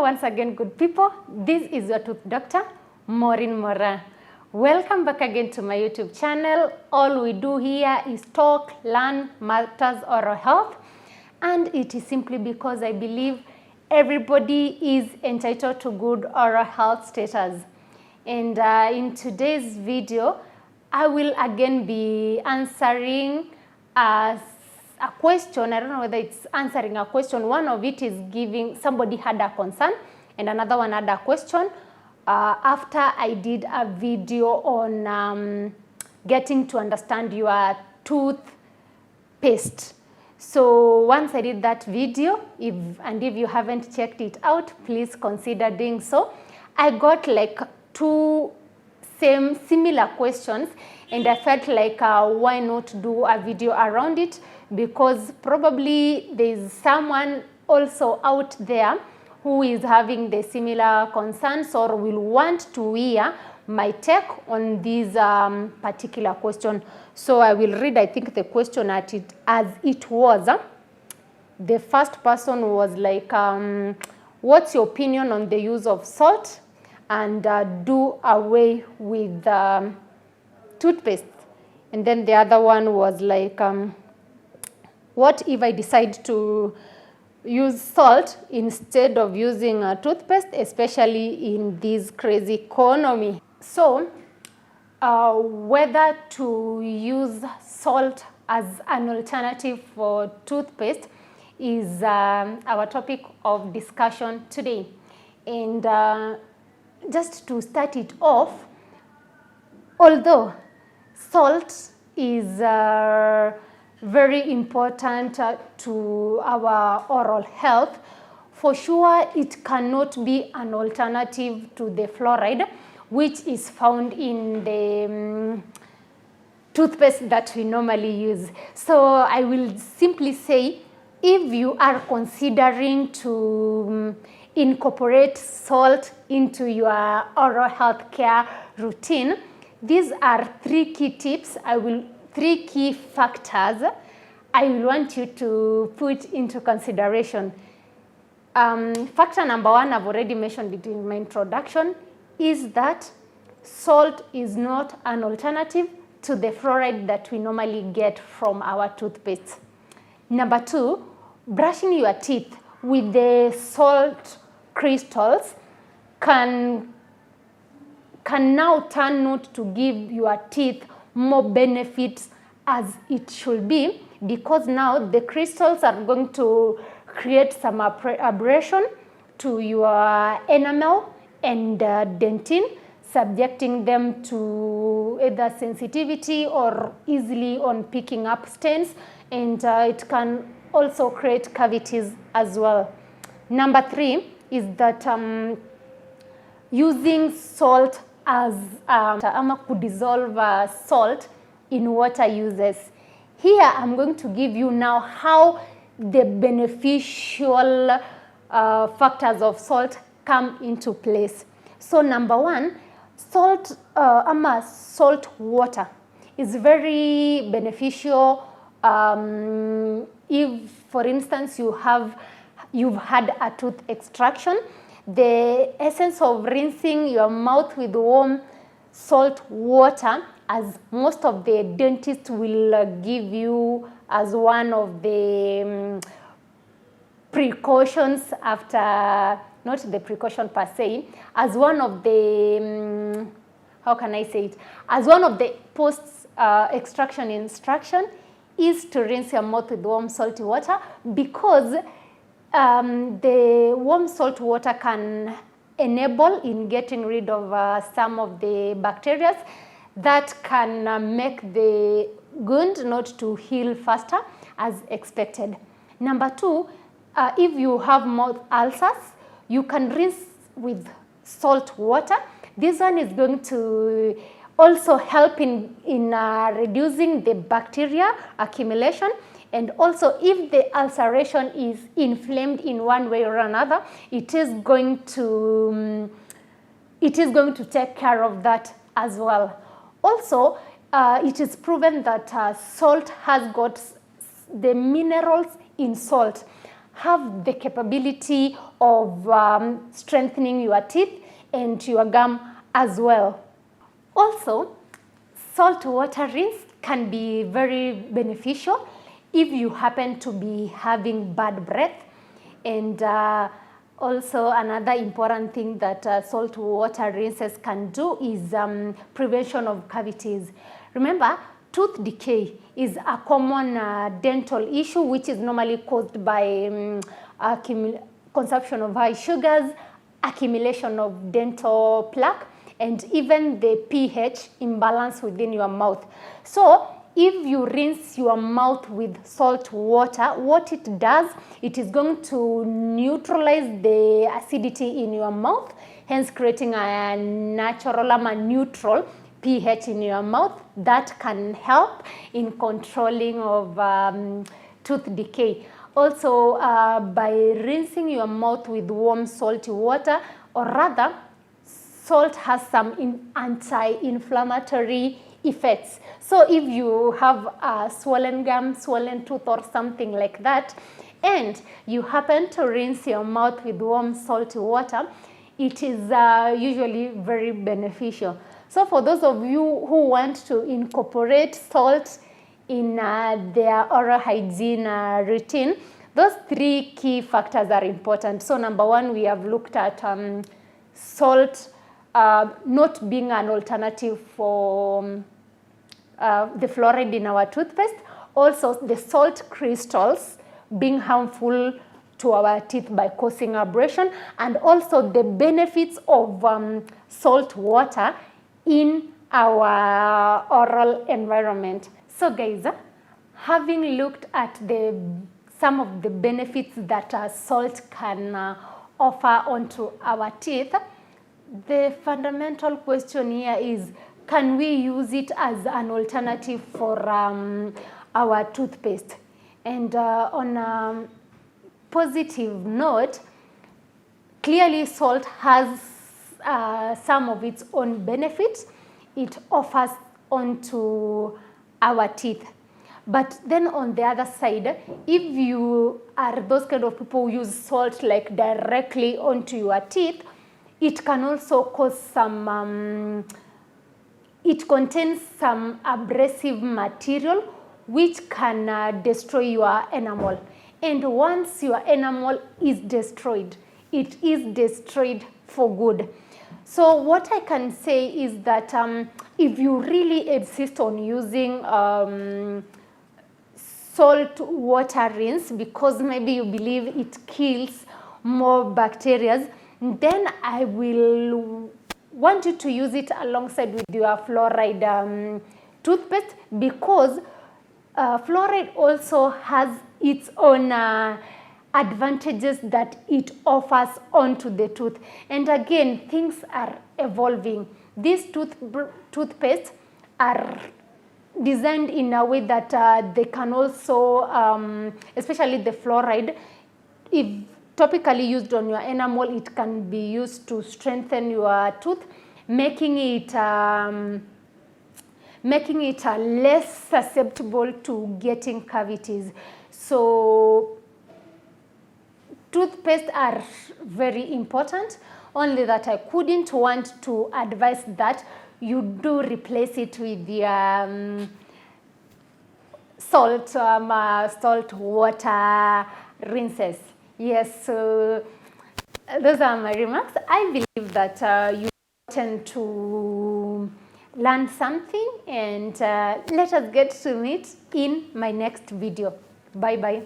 once again, good people. This is your tooth doctor, Maureen Moran. Welcome back again to my YouTube channel. All we do here is talk, learn matters oral health, and it is simply because I believe everybody is entitled to good oral health status. And in today's video, I will again be answering a question. I don't know whether it's answering a question. One of it is giving, somebody had a concern and another one had a question after I did a video on getting to understand your toothpaste. So once I did that video, if you haven't checked it out, please consider doing so. I got like two similar questions, and I felt like why not do a video around it, because probably there's someone also out there who is having the similar concerns or will want to hear my take on this particular question. So I will read, I think, the question as it was. The first person was like, what's your opinion on the use of salt and do away with toothpaste? And then the other one was like, what if I decide to use salt instead of using a toothpaste, especially in this crazy economy? So whether to use salt as an alternative for toothpaste is our topic of discussion today. And just to start it off, although salt is very important to our oral health, for sure it cannot be an alternative to the fluoride, which is found in the toothpaste that we normally use. So I will simply say, if you are considering to incorporate salt into your oral health care routine, these are three key tips. Three key factors I will want you to put into consideration. Factor number one, I've already mentioned it in my introduction, is that salt is not an alternative to the fluoride that we normally get from our toothpaste. Number two, brushing your teeth with the salt crystals can now turn out to give your teeth more benefits as it should be, because now the crystals are going to create some abrasion to your enamel and dentin, subjecting them to either sensitivity or easily on picking up stains, and it can also create cavities as well. Number three is that using salt as could dissolve salt in water uses. Here I'm going to give you now how the beneficial factors of salt come into place. So number one, salt water is very beneficial if, for instance, you've had a tooth extraction. The essence of rinsing your mouth with warm salt water, as most of the dentists will give you as one of the precautions after, not the precaution per se, as one of the, how can I say it, as one of the post-extraction instruction is to rinse your mouth with warm salty water, because the warm salt water can enable in getting rid of some of the bacteria that can make the wound not to heal faster as expected. Number two, if you have mouth ulcers, you can rinse with salt water. This one is going to also help in reducing the bacteria accumulation. And also, if the ulceration is inflamed in one way or another, it is going to take care of that as well. Also, it is proven that salt has got the minerals in salt have the capability of strengthening your teeth and your gum as well. Also, salt water rinse can be very beneficial if you happen to be having bad breath. And also another important thing that salt water rinses can do is prevention of cavities. Remember, tooth decay is a common dental issue which is normally caused by consumption of high sugars, accumulation of dental plaque, and even the pH imbalance within your mouth. So if you rinse your mouth with salt water, what it does, it is going to neutralize the acidity in your mouth, hence creating a natural or neutral pH in your mouth that can help in controlling of tooth decay. Also, by rinsing your mouth with warm salty water, or rather, salt has some anti-inflammatory effects. So if you have a swollen gum, swollen tooth or something like that, and you happen to rinse your mouth with warm salty water, it is usually very beneficial. So for those of you who want to incorporate salt in their oral hygiene routine, those 3 key factors are important. So number 1, we have looked at salt not being an alternative for the fluoride in our toothpaste. Also, the salt crystals being harmful to our teeth by causing abrasion, and also the benefits of salt water in our oral environment. So guys, having looked at some of the benefits that salt can offer onto our teeth, the fundamental question here is, can we use it as an alternative for our toothpaste? And on a positive note, clearly salt has some of its own benefits it offers onto our teeth. But then on the other side, if you are those kind of people who use salt like directly onto your teeth, it can also cause some, it contains some abrasive material which can destroy your enamel. And once your enamel is destroyed, it is destroyed for good. So what I can say is that if you really insist on using salt water rinse because maybe you believe it kills more bacteria, then I will want you to use it alongside with your fluoride toothpaste, because fluoride also has its own advantages that it offers onto the tooth. And again, things are evolving. These toothpastes are designed in a way that they can also, especially the fluoride, if topically used on your enamel, it can be used to strengthen your tooth, making it less susceptible to getting cavities. So toothpaste are very important, only that I couldn't want to advise that you do replace it with the salt water rinses. Yes, so those are my remarks. I believe that you tend to learn something, and let us get to meet in my next video. Bye bye.